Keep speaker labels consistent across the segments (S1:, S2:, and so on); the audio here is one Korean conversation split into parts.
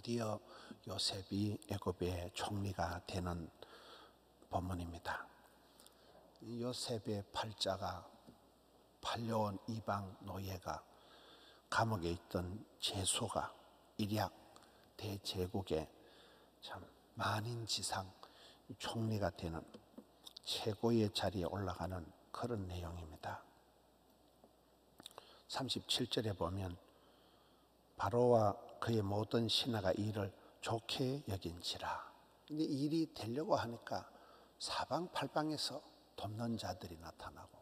S1: 드디어 요셉이 애굽의 총리가 되는 본문입니다. 요셉의 팔자가 팔려온 이방 노예가 감옥에 있던 제수가 일약 대제국의 참 만인지상 총리가 되는 최고의 자리에 올라가는 그런 내용입니다. 37절에 보면 바로와 그의 모든 신하가 이를 좋게 여긴지라. 근데 일이 되려고 하니까 사방팔방에서 돕는 자들이 나타나고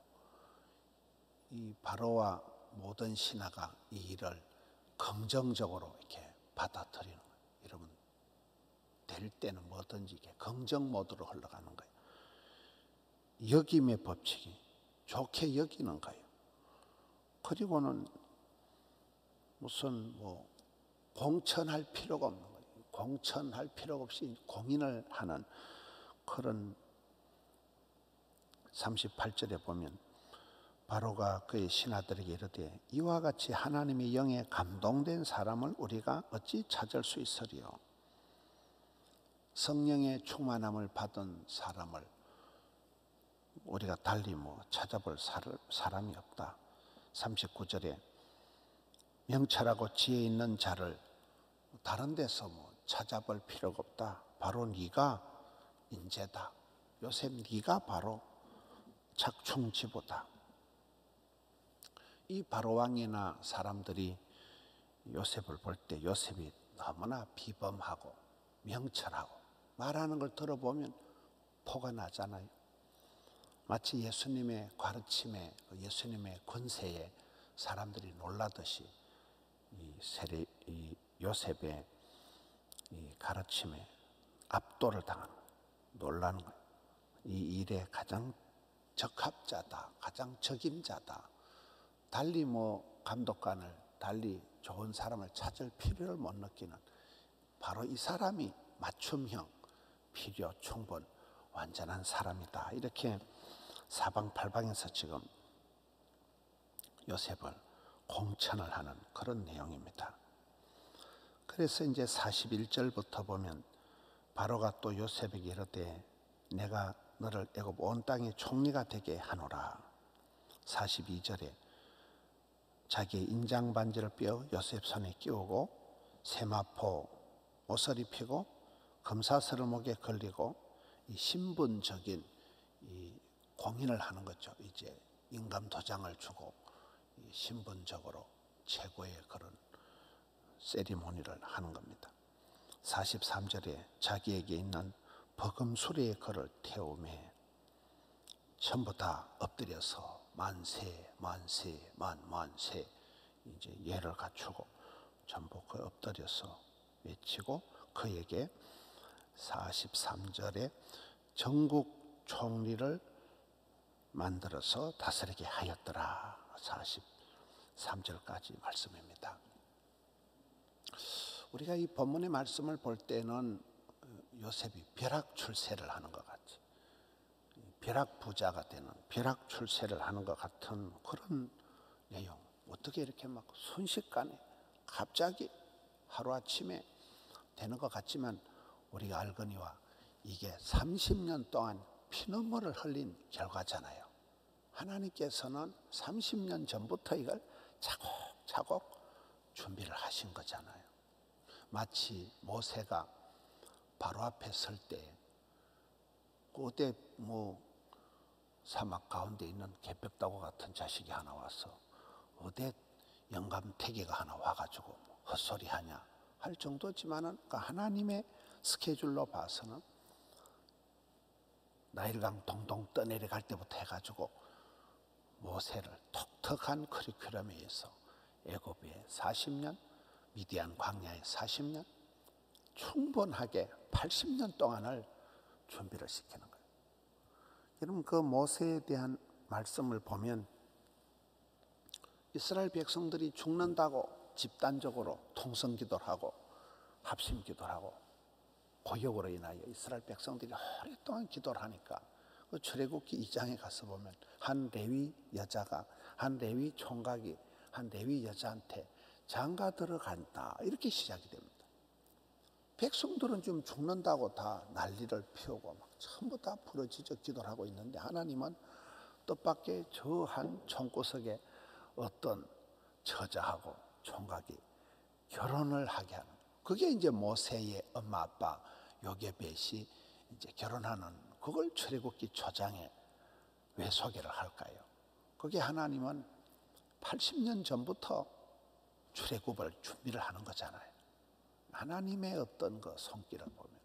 S1: 이 바로와 모든 신하가 이 일을 긍정적으로 이렇게 받아들이는 거예요. 여러분, 될 때는 뭐든지 이렇게 긍정 모드로 흘러가는 거예요. 여김의 법칙이 좋게 여기는 거예요. 그리고는 무슨 공천할 필요가 없는 거예요. 공천할 필요가 없이 공인을 하는 그런 38절에 보면 바로가 그의 신하들에게 이르되 이와 같이 하나님의 영에 감동된 사람을 우리가 어찌 찾을 수 있으리요. 성령의 충만함을 받은 사람을 우리가 달리 찾아볼 사람이 없다. 39절에 명철하고 지혜 있는 자를 다른 데서 찾아볼 필요가 없다. 바로 네가 인재다. 요셉 네가 바로 착충지보다. 이 바로왕이나 사람들이 요셉을 볼 때 요셉이 너무나 비범하고 명철하고 말하는 걸 들어보면 포가 나잖아요. 마치 예수님의 가르침에 예수님의 권세에 사람들이 놀라듯이 이 요셉의 이 가르침에 압도를 당하는 놀라는 거예요. 이 일에 가장 적합자다, 가장 적임자다. 달리 감독관을 달리 좋은 사람을 찾을 필요를 못 느끼는 바로 이 사람이 맞춤형, 필요 충분, 완전한 사람이다. 이렇게 사방팔방에서 지금 요셉을 공천을 하는 그런 내용입니다. 그래서 이제 41절부터 보면 바로가 또 요셉에게 이르되 내가 너를 애굽 온 땅의 총리가 되게 하노라. 42절에 자기의 인장 반지를 빼어 요셉 손에 끼우고 세마포 옷을 입히고 금사슬을 목에 걸리고 이 신분적인 이 공인을 하는 거죠. 이제 인감 도장을 주고 신분적으로 최고의 그런 세리머니를 하는 겁니다. 43절에 자기에게 있는 버금수레의 걸을 태우매 전부 다 엎드려서 만세 만세 만세 이제 예를 갖추고 전부 엎드려서 외치고 그에게 43절에 전국 총리를 만들어서 다스리게 하였더라. 43절까지 말씀입니다. 우리가 이 본문의 말씀을 볼 때는 요셉이 벼락 출세를 하는 것 같이 벼락 부자가 되는 벼락 출세를 하는 것 같은 그런 내용. 어떻게 이렇게 순식간에 갑자기 하루아침에 되는 것 같지만 우리가 알거니와 이게 30년 동안 피눈물을 흘린 결과잖아요. 하나님께서는 30년 전부터 이걸 차곡차곡 준비를 하신 거잖아요. 마치 모세가 바로 앞에 설 때 그때 사막 가운데 있는 개벽다구 같은 자식이 하나 와서 어디 영감태기가 하나 와가지고 헛소리하냐 할 정도지만은 하나님의 스케줄로 봐서는 나일강 동동 떠내려갈 때부터 해가지고 모세를 독특한 커리큘럼에 의해서 애굽에 40년, 미디안 광야에 40년, 충분하게 80년 동안을 준비를 시키는 거예요. 여러분 그 모세에 대한 말씀을 보면 이스라엘 백성들이 죽는다고 집단적으로 통성기도를 하고 합심기도를 하고 고역으로 인하여 이스라엘 백성들이 오랫동안 기도를 하니까 그 출애굽기 2장에 가서 보면 한 레위 여자가 한 레위 총각이 한 레위 여자한테 장가 들어간다 이렇게 시작이 됩니다. 백성들은 좀 죽는다고 다 난리를 피우고 막 전부 다 부러지죠 기도를 하고 있는데, 하나님은 뜻밖의 저 한 총구석에 어떤 처자하고 총각이 결혼을 하게 하는, 그게 이제 모세의 엄마 아빠 요게벳이 이제 결혼하는, 그걸 출애굽기 초장에 왜 소개를 할까요? 그게 하나님은 80년 전부터 출애굽을 준비를 하는 거잖아요. 하나님의 어떤 그 손길을 보면,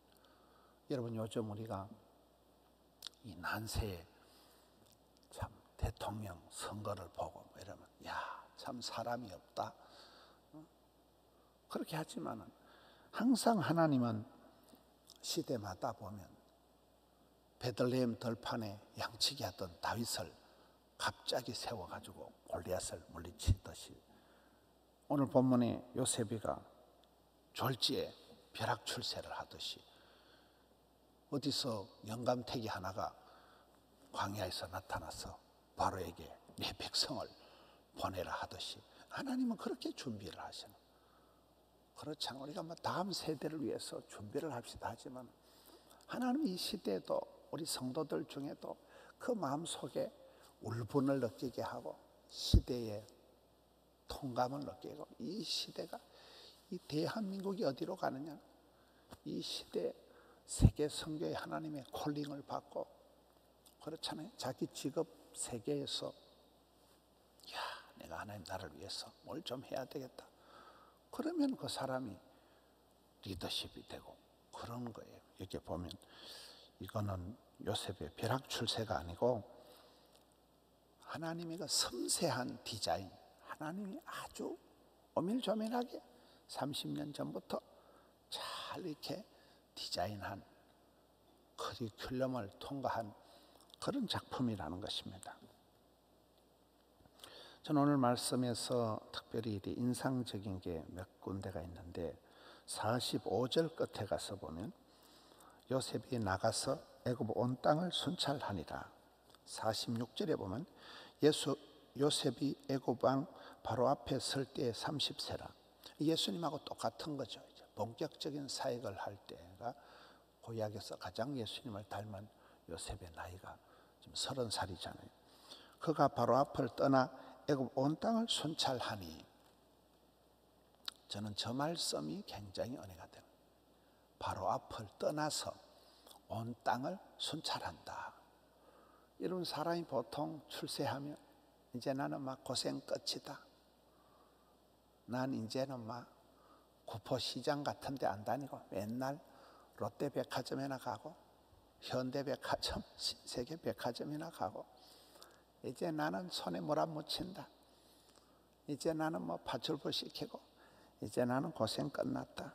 S1: 여러분 요즘 우리가 이 난세에 참 대통령 선거를 보고 뭐 이러면 야, 참 사람이 없다 그렇게 하지만은, 항상 하나님은 시대마다 보면 베들레헴 들판에 양치기 하던 다윗을 갑자기 세워가지고 골리앗을 물리치듯이, 오늘 본문에 요셉이가 졸지에 벼락출세를 하듯이, 어디서 영감택이 하나가 광야에서 나타나서 바로에게 내 백성을 보내라 하듯이 하나님은 그렇게 준비를 하시는. 그렇잖아요. 우리가 뭐 다음 세대를 위해서 준비를 합시다 하지만, 하나님 이 시대에도 우리 성도들 중에도 그 마음속에 울분을 느끼게 하고 시대의 통감을 느끼고, 이 시대가, 이 대한민국이 어디로 가느냐, 이 시대 세계 선교의 하나님의 콜링을 받고, 그렇잖아요. 자기 직업 세계에서 야, 내가 하나님 나를 위해서 뭘 좀 해야 되겠다, 그러면 그 사람이 리더십이 되고 그런 거예요. 이렇게 보면 이거는 요셉의 벼락출세가 아니고 하나님의 그 섬세한 디자인, 하나님이 아주 오밀조밀하게 30년 전부터 잘 이렇게 디자인한 커리큘럼을 통과한 그런 작품이라는 것입니다. 저는 오늘 말씀에서 특별히 인상적인 게 몇 군데가 있는데, 45절 끝에 가서 보면 요셉이 나가서 애굽 온 땅을 순찰하니라. 46절에 보면 요셉이 애굽 왕 바로 앞에 설 때에 30세라. 예수님하고 똑같은 거죠. 이제 본격적인 사역을 할 때가 구약에서 가장 예수님을 닮은 요셉의 나이가 지금 30살이잖아요. 그가 바로 앞을 떠나 애굽 온 땅을 순찰하니, 저는 저 말씀이 굉장히 은혜가 돼요. 바로 앞을 떠나서 온 땅을 순찰한다. 이런 사람이 보통 출세하면 이제 나는 막 고생 끝이다, 난 이제는 막 구포시장 같은 데 안 다니고 맨날 롯데백화점에나 가고 현대백화점, 신세계백화점이나 가고, 이제 나는 손에 물 안 묻힌다, 이제 나는 뭐 파출부 시키고 이제 나는 고생 끝났다,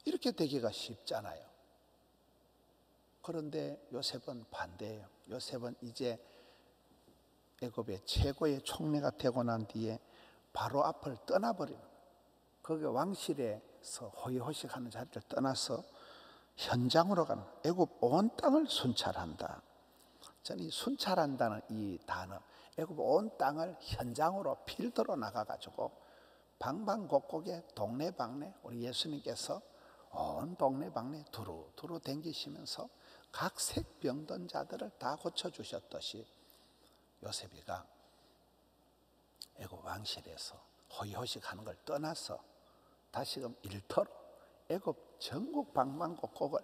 S1: 이렇게 되기가 쉽잖아요. 그런데 요셉은 반대예요. 요셉은 이제 애굽의 최고의 총리가 되고 난 뒤에 바로 앞을 떠나버리는, 거기 왕실에서 호의호식하는 자리를 떠나서 현장으로 가는, 애굽 온 땅을 순찰한다. 저는 이 순찰한다는 이 단어, 애굽 온 땅을 현장으로 필드로 나가가지고 방방곡곡에 동네방네, 우리 예수님께서 온 동네방네 두루 댕기시면서 각색 병든 자들을 다 고쳐주셨듯이, 요셉이가 애굽 왕실에서 호의호식하는 걸 떠나서 다시금 일터로 애굽 전국 방방곡곡을,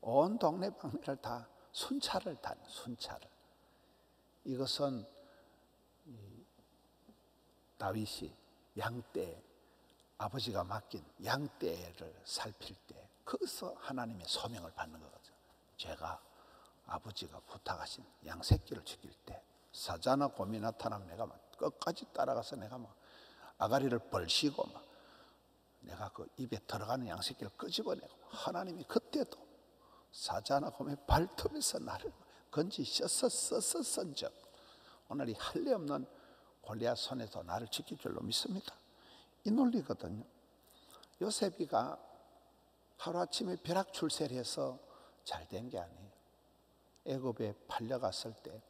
S1: 온 동네방네를 다 순찰을. 이것은 다윗이 양떼, 아버지가 맡긴 양떼를 살필 때 거기서 하나님의 소명을 받는 거거든요. 제가 아버지가 부탁하신 양새끼를 지킬 때 사자나 곰이 나타나면 내가 막 끝까지 따라가서 내가 막 아가리를 벌시고 막 내가 그 입에 들어가는 양새끼를 끄집어내고, 하나님이 그때도 사자나 곰의 발톱에서 나를 건지셨었던 적, 오늘 이 할례 없는 골리앗 손에서 나를 지킬 줄로 믿습니다. 이 논리거든요. 요셉이가 하루아침에 벼락출세를 해서 잘 된 게 아니에요. 애굽에 팔려갔을 때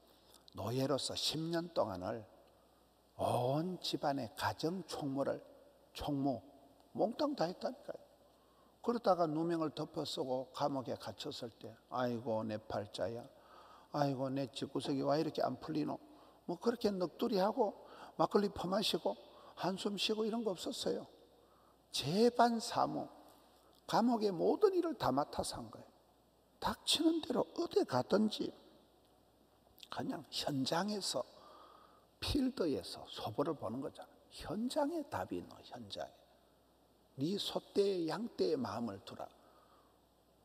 S1: 노예로서 10년 동안을 온 집안의 가정 총무 몽땅 다 했다니까요. 그러다가 누명을 덮어 쓰고 감옥에 갇혔을 때 아이고 내 팔자야, 아이고 내 집구석이 왜 이렇게 안 풀리노, 뭐 그렇게 넋두리하고 막걸리 퍼마시고 한숨 쉬고 이런 거 없었어요. 재반 사무, 감옥의 모든 일을 다 맡아서 한 거예요. 닥치는 대로 어디 가든지 그냥 현장에서, 필드에서 소보를 보는 거잖아. 현장에 답이 있노. 현장에 네 소떼 양떼의 마음을 두라.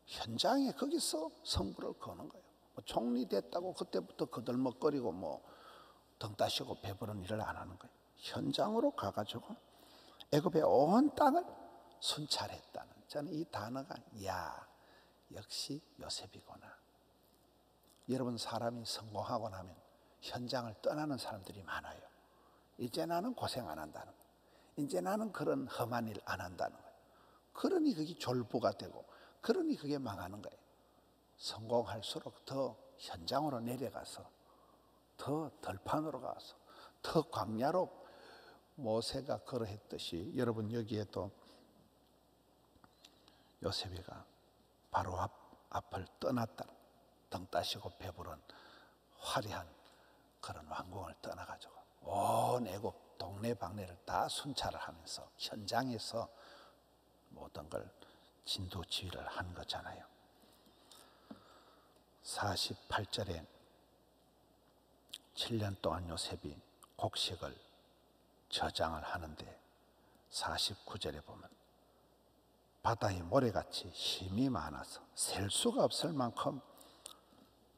S1: 현장에 거기서 성부를 거는 거예요. 뭐 총리 됐다고 그때부터 거들먹거리고 뭐 등 따시고 배부른 일을 안 하는 거예요. 현장으로 가가지고 애굽의 온 땅을 순찰했다는, 저는 이 단어가 야 역시 요셉이구나. 여러분, 사람이 성공하고 나면 현장을 떠나는 사람들이 많아요. 이제 나는 고생 안 한다는 거예요. 이제 나는 그런 험한 일 안 한다는 거예요. 그러니 그게 졸부가 되고, 그러니 그게 망하는 거예요. 성공할수록 더 현장으로 내려가서, 더 들판으로 가서, 더 광야로 모세가 걸어했듯이, 여러분 여기에도 요셉이가 바로 앞을 떠났다. 등 따시고 배부른 화려한 그런 왕궁을 떠나가지고 온 애굽 동네방네를 다 순찰을 하면서 현장에서 모든 걸 진두지휘를 한 거잖아요. 48절에 7년 동안 요셉이 곡식을 저장을 하는데 49절에 보면 바다의 모래같이 힘이 많아서 셀 수가 없을 만큼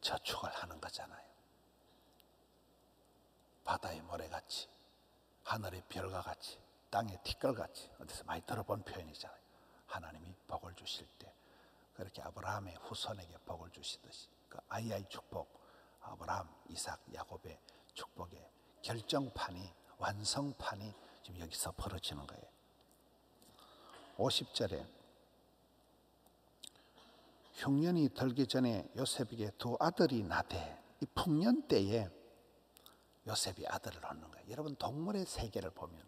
S1: 저축을 하는 거잖아요. 바다의 모래같이, 하늘의 별과 같이, 땅의 티끌같이, 어디서 많이 들어본 표현이잖아요. 하나님이 복을 주실 때 그렇게 아브라함의 후손에게 복을 주시듯이 그 아이의 축복, 아브라함, 이삭, 야곱의 축복의 결정판이, 완성판이 지금 여기서 벌어지는 거예요. 50절에 흉년이 들기 전에 요셉에게 두 아들이 나되, 이 풍년 때에 요셉이 아들을 얻는 거예요. 여러분, 동물의 세계를 보면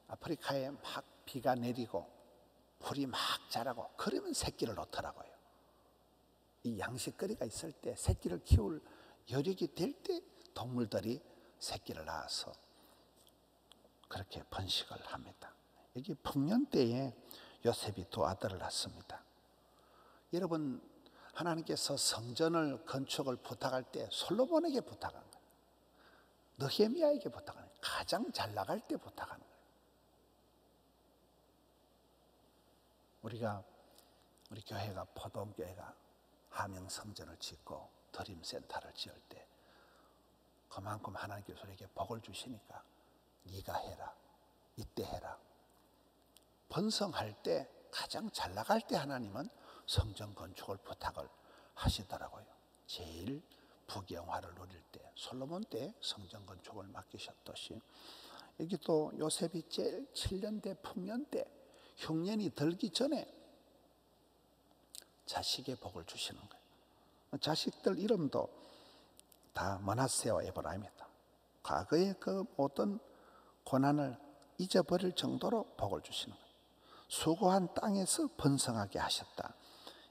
S1: 아프리카에 막 비가 내리고 풀이 막 자라고 그러면 새끼를 놓더라고요. 이 양식거리가 있을 때, 새끼를 키울 여력이 될 때 동물들이 새끼를 낳아서 그렇게 번식을 합니다. 여기 풍년 때에 요셉이 두 아들을 낳습니다. 여러분, 하나님께서 성전을 건축을 부탁할 때 솔로몬에게 부탁한 거예요. 느헤미야에게 부탁하는 거예요. 가장 잘 나갈 때 부탁하는 거예요. 우리 교회가, 포도원교회가 하명 성전을 짓고 드림센터를 지을 때 그만큼 하나님께서 우리에게 복을 주시니까 네가 해라, 이때 해라. 번성할 때, 가장 잘 나갈 때 하나님은 성전 건축을 부탁을 하시더라고요. 제일 부경화를 누릴 때, 솔로몬 때 성전 건축을 맡기셨듯이 여기 또 요셉이 제일 7년 대 풍년 때, 흉년이 들기 전에 자식의 복을 주시는 거예요. 자식들 이름도 다 므낫세와 에브라임이다. 과거의 그 모든 고난을 잊어버릴 정도로 복을 주시는 거예요. 수고한 땅에서 번성하게 하셨다.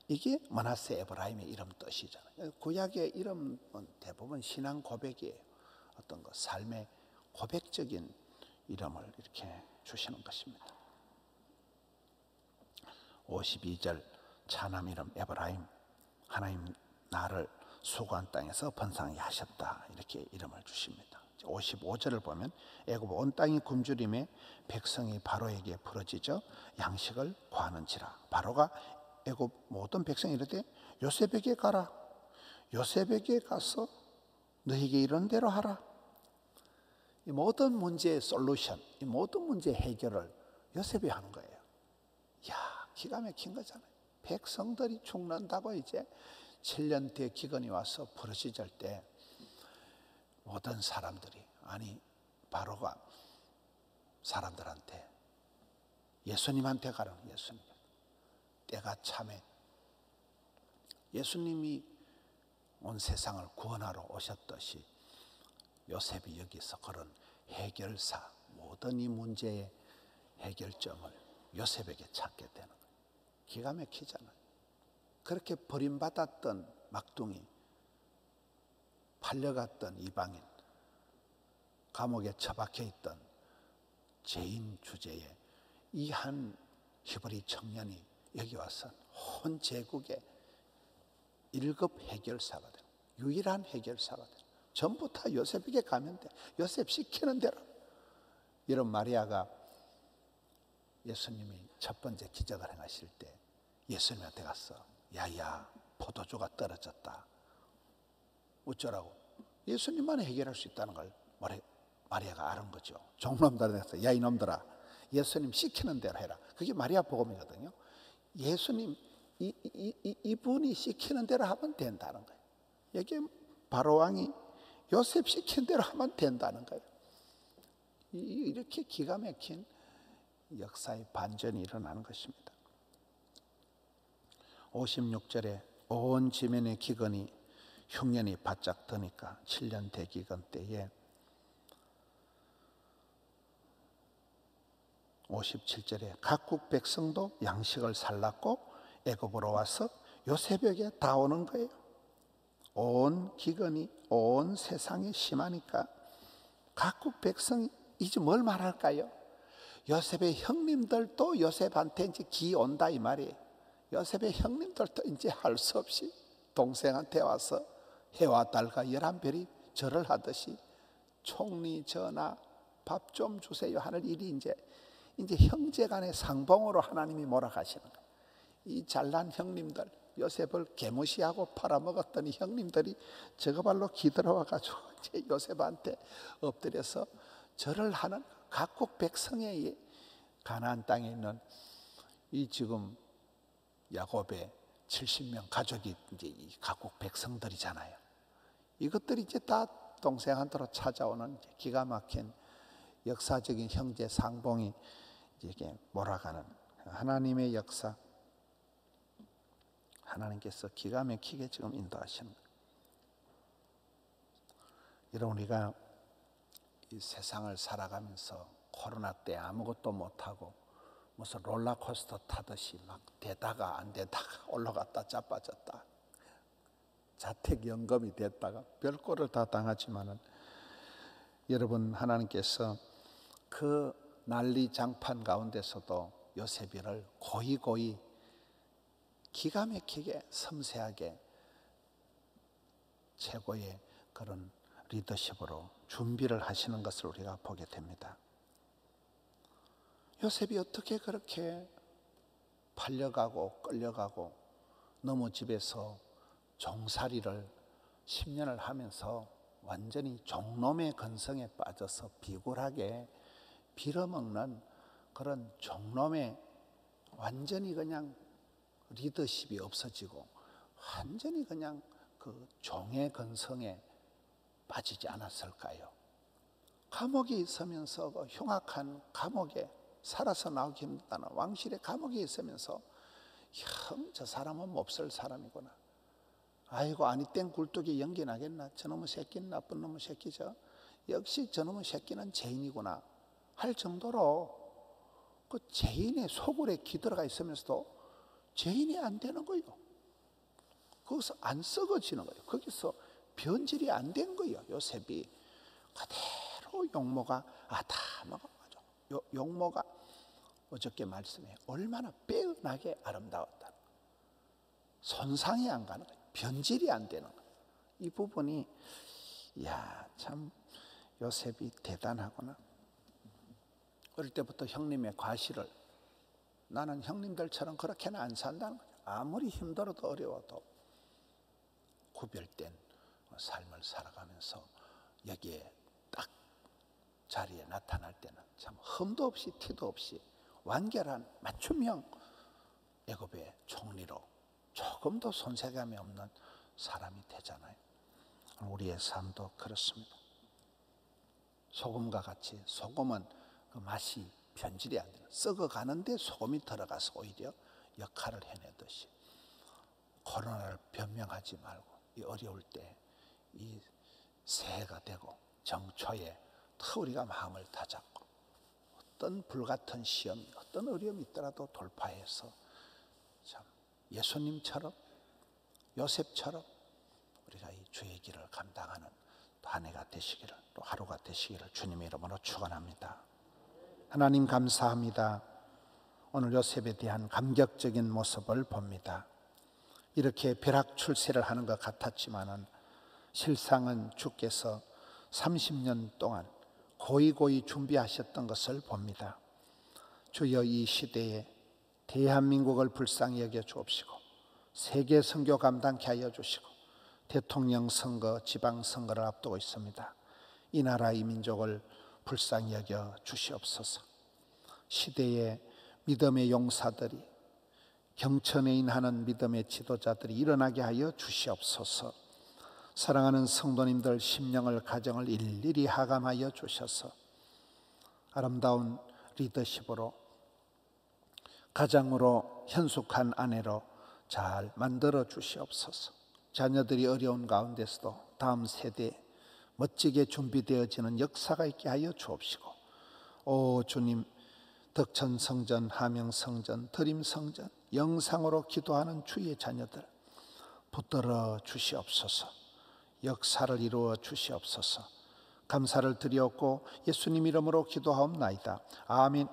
S1: 이게 므낫세 에브라임의 이름 뜻이잖아요. 구약의 이름은 대부분 신앙 고백이에요. 어떤 거 삶의 고백적인 이름을 이렇게 주시는 것입니다. 52절 차남 이름 에브라임, 하나님 나를 수고한 땅에서 번성하게 하셨다, 이렇게 이름을 주십니다. 55절을 보면 애굽 온 땅이 굶주림에 백성이 바로에게 부르짖어 양식을 구하는지라. 바로가 애굽 모든 백성이 이르되 요셉에게 가라, 요셉에게 가서 너에게 이런 대로 하라. 이 모든 문제의 솔루션, 이 모든 문제 해결을 요셉이 하는 거예요. 이야, 기가 막힌 거잖아요. 백성들이 죽는다고 이제 7년 뒤에 기근이 와서 부르짖을 때 모든 사람들이, 아니 바로가 사람들한테 예수님한테 가라는, 예수님 때가 참에 예수님이 온 세상을 구원하러 오셨듯이 요셉이 여기서 그런 해결사, 모든 이 문제의 해결점을 요셉에게 찾게 되는 거예요. 기가 막히잖아요. 그렇게 버림받았던 막둥이, 팔려갔던 이방인, 감옥에 처박혀 있던 죄인 주제에 이 한 히브리 청년이 여기 와서 온 제국의 1급 해결사가 돼요. 유일한 해결사가 돼요. 전부 다 요셉에게 가면 돼. 요셉 시키는 대로. 이런 마리아가 예수님이 첫 번째 기적을 행하실 때 예수님한테 갔어. 야야, 포도주가 떨어졌다. 어쩌라고? 예수님만 해결할 수 있다는 걸 마리아가 아는 거죠. 종놈들한테 했어. 야, 이놈들아, 예수님 시키는 대로 해라. 그게 마리아 복음이거든요. 예수님 이분이 시키는 대로 하면 된다는 거예요. 여기 바로왕이 요셉 시키는 대로 하면 된다는 거예요. 이렇게 기가 막힌 역사의 반전이 일어나는 것입니다. 56절에 온 지면의 기근이 흉년이 바짝 드니까 7년 대기근 때에 57절에 각국 백성도 양식을 살랐고 애굽으로 와서 요셉에게 다 오는 거예요. 온 기근이 온 세상에 심하니까 각국 백성이 이제 뭘 말할까요? 요셉의 형님들도 요셉한테 이제 기 온다 이 말이에요. 요셉의 형님들도 이제 할 수 없이 동생한테 와서 해와 달과 11별이 절을 하듯이 총리 전하 밥 좀 주세요 하는 일이 이제 형제간의 상봉으로 하나님이 몰아가시는 거예요. 이 잘난 형님들, 요셉을 개무시하고 팔아먹었던 이 형님들이 저거 발로 기들어와가지고 이제 요셉한테 엎드려서 절을 하는 각국 백성의 가나안 땅에 있는 이 지금 야곱의 70명 가족이 이제 이 각국 백성들이잖아요. 이것들이 이제 다 동생한테로 찾아오는 기가 막힌 역사적인 형제 상봉이 이게 몰아가는 하나님의 역사, 하나님께서 기가 막히게 지금 인도하시는 거예요. 여러분, 우리가 이 세상을 살아가면서 코로나 때 아무것도 못하고 무슨 롤러코스터 타듯이 막 되다가 안 되다가 올라갔다 자빠졌다, 자택연금이 됐다가 별꼴을 다 당하지만은 여러분, 하나님께서 그 난리 장판 가운데서도 요셉이를 고이고이 기가 막히게 섬세하게 최고의 그런 리더십으로 준비를 하시는 것을 우리가 보게 됩니다. 요셉이 어떻게 그렇게 팔려가고 끌려가고 너무 집에서 종살이를 10년을 하면서 완전히 종놈의 근성에 빠져서 비굴하게 빌어먹는 그런 종놈의 완전히 그냥 리더십이 없어지고 완전히 그냥 그 종의 근성에 빠지지 않았을까요? 감옥에 있으면서 그 흉악한 감옥에 살아서 나오기 힘들다는 왕실의 감옥에 있으면서 저 사람은 몹쓸 사람이구나. 아이고, 아니 땡 굴뚝에 연기 나겠나. 저놈의 새끼는 나쁜 놈의 새끼죠. 역시 저놈의 새끼는 죄인이구나 할 정도로 그 죄인의 소굴에 기들어가 있으면서도 죄인이 안 되는 거예요. 거기서 안 썩어지는 거예요. 거기서 변질이 안 된 거예요. 요셉이 그대로 용모가 아담하죠. 용모가 어저께 말씀해 얼마나 빼어나게 아름다웠다. 손상이 안 가는 거예요. 변질이 안 되는 거예요. 이 부분이 참 요셉이 대단하구나. 어릴 때부터 형님의 과시를 나는 형님들처럼 그렇게는 안 산다는 거예요. 아무리 힘들어도 어려워도 구별된 삶을 살아가면서 여기에 딱 자리에 나타날 때는 참 흠도 없이 티도 없이 완결한 맞춤형 애굽의 총리로 조금도 손색감이 없는 사람이 되잖아요. 우리의 삶도 그렇습니다. 소금과 같이 소금은 그 맛이 변질이 안 되는, 썩어가는데 소금이 들어가서 오히려 역할을 해내듯이 코로나를 변명하지 말고 이 어려울 때 이 새해가 되고 정초에 더 우리가 마음을 다잡고 어떤 불같은 시험, 어떤 어려움이 있더라도 돌파해서 참 예수님처럼 요셉처럼 우리가 이 주의 길을 감당하는 한 해가 되시기를, 또 하루가 되시기를 주님의 이름으로 축원합니다. 하나님 감사합니다. 오늘 요셉에 대한 감격적인 모습을 봅니다. 이렇게 벼락출세를 하는 것 같았지만은 실상은 주께서 30년 동안 고이고이 준비하셨던 것을 봅니다. 주여 이 시대에 대한민국을 불쌍히 여겨 주옵시고 세계 선교 감당케 하여 주시고 대통령 선거, 지방선거를 앞두고 있습니다. 이 나라 이 민족을 불쌍히 여겨 주시옵소서. 시대에 믿음의 용사들이, 경천애인하는 믿음의 지도자들이 일어나게 하여 주시옵소서. 사랑하는 성도님들 심령을, 가정을 일일이 하감하여 주셔서 아름다운 리더십으로, 가장으로, 현숙한 아내로 잘 만들어 주시옵소서. 자녀들이 어려운 가운데서도 다음 세대에 멋지게 준비되어지는 역사가 있게 하여 주옵시고, 오 주님, 덕천성전, 함영성전, 드림성전, 영상으로 기도하는 주의 자녀들 붙들어 주시옵소서. 역사를 이루어 주시옵소서. 감사를 드리옵고 예수님 이름으로 기도하옵나이다. 아멘.